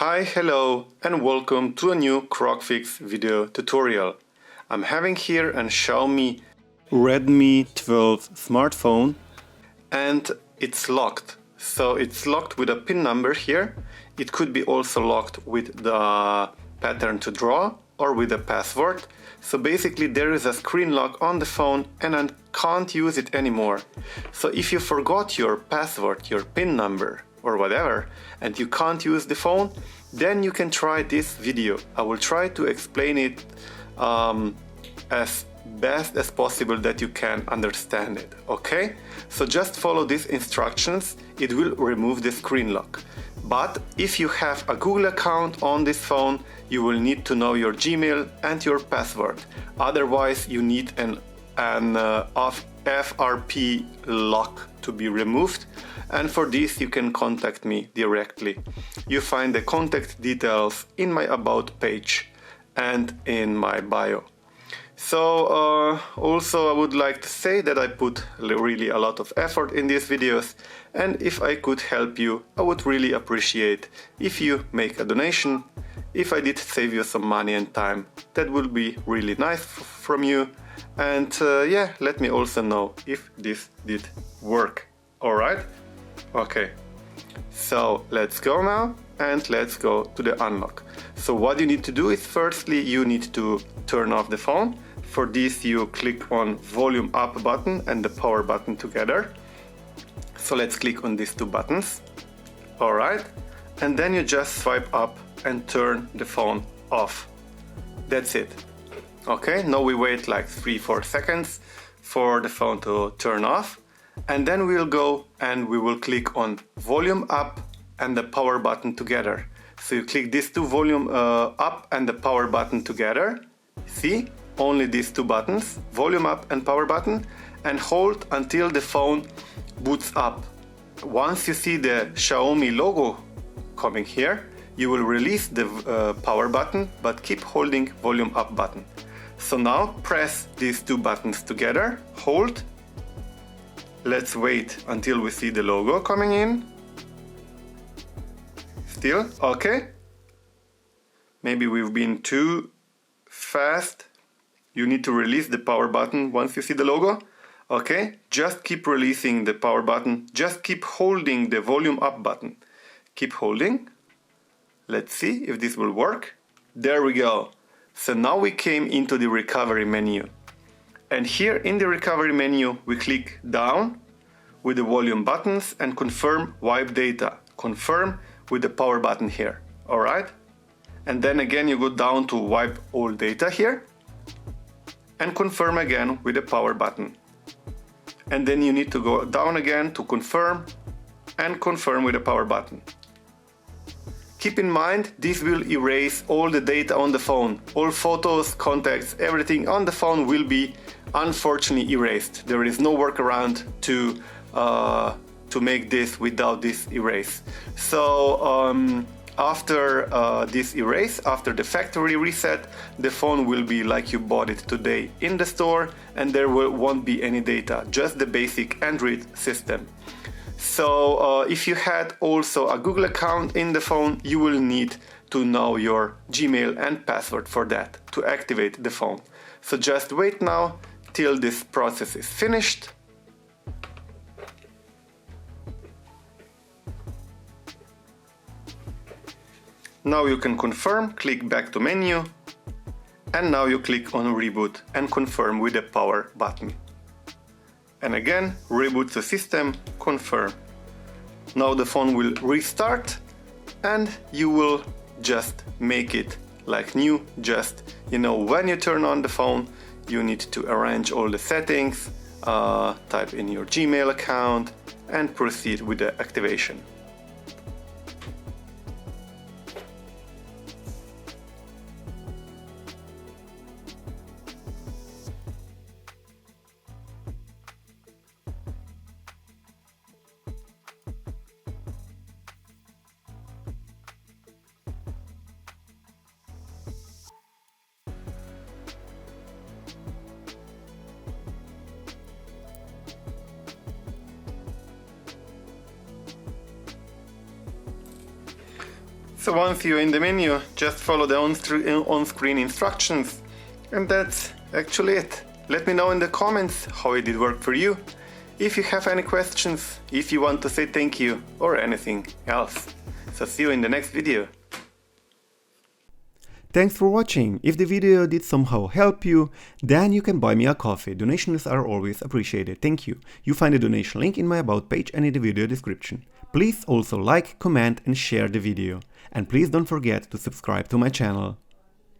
Hi, hello, and welcome to a new CrocFIX video tutorial. I'm having here a Xiaomi REDMI 12 smartphone and it's locked. So it's locked with a PIN number here. It could be also locked with the pattern to draw or with a password. So basically there is a screen lock on the phone and I can't use it anymore. So if you forgot your password, your PIN number or whatever, and you can't use the phone, then you can try this video. I will try to explain it as best as possible that you can understand it, okay? So just follow these instructions, it will remove the screen lock. But if you have a Google account on this phone, you will need to know your Gmail and your password. Otherwise, you need an FRP lock to be removed, and for this you can contact me directly. You find the contact details in my about page and in my bio. So also I would like to say that I put really a lot of effort in these videos, and if I could help you, I would really appreciate if you make a donation. If I did save you some money and time, that would be really nice from you. And yeah, let me also know if this did work. Alright? Okay. So let's go now and let's go to the unlock. So what you need to do is firstly you need to turn off the phone. For this you click on volume up button and the power button together. So let's click on these two buttons. Alright. And then you just swipe up and turn the phone off. That's it. Okay, now we wait like 3-4 seconds for the phone to turn off, and then we'll go and we will click on volume up and the power button together. So you click these two, volume up and the power button together. See, only these two buttons, volume up and power button, and hold until the phone boots up. Once you see the Xiaomi logo coming here, you will release the power button, but keep holding volume up button. So now press these two buttons together, hold. Let's wait until we see the logo coming in. Still, okay. Maybe we've been too fast. You need to release the power button once you see the logo. Okay, just keep releasing the power button. Just keep holding the volume up button. Keep holding. Let's see if this will work. There we go. So now we came into the recovery menu. And here in the recovery menu, we click down with the volume buttons and confirm wipe data. Confirm with the power button here. All right. And then again, you go down to wipe all data here and confirm again with the power button. And then you need to go down again to confirm and confirm with the power button. Keep in mind, this will erase all the data on the phone. All photos, contacts, everything on the phone will be unfortunately erased. There is no workaround to make this without this erase. So after this erase, after the factory reset, the phone will be like you bought it today in the store, and there won't be any data, just the basic Android system. So if you had also a Google account in the phone, you will need to know your Gmail and password for that to activate the phone. So just wait now till this process is finished. Now you can confirm, click back to menu, and now you click on reboot and confirm with the power button. And again, reboot the system, confirm. Now the phone will restart and you will just make it like new. Just, you know, when you turn on the phone, you need to arrange all the settings, type in your Gmail account and proceed with the activation. So once you're in the menu, just follow the on-screen instructions, and that's actually it. Let me know in the comments how it did work for you. If you have any questions, if you want to say thank you or anything else. So see you in the next video. Thanks for watching. If the video did somehow help you, then you can buy me a coffee. Donations are always appreciated. Thank you. You find the donation link in my about page and in the video description. Please also like, comment and share the video. And please don't forget to subscribe to my channel.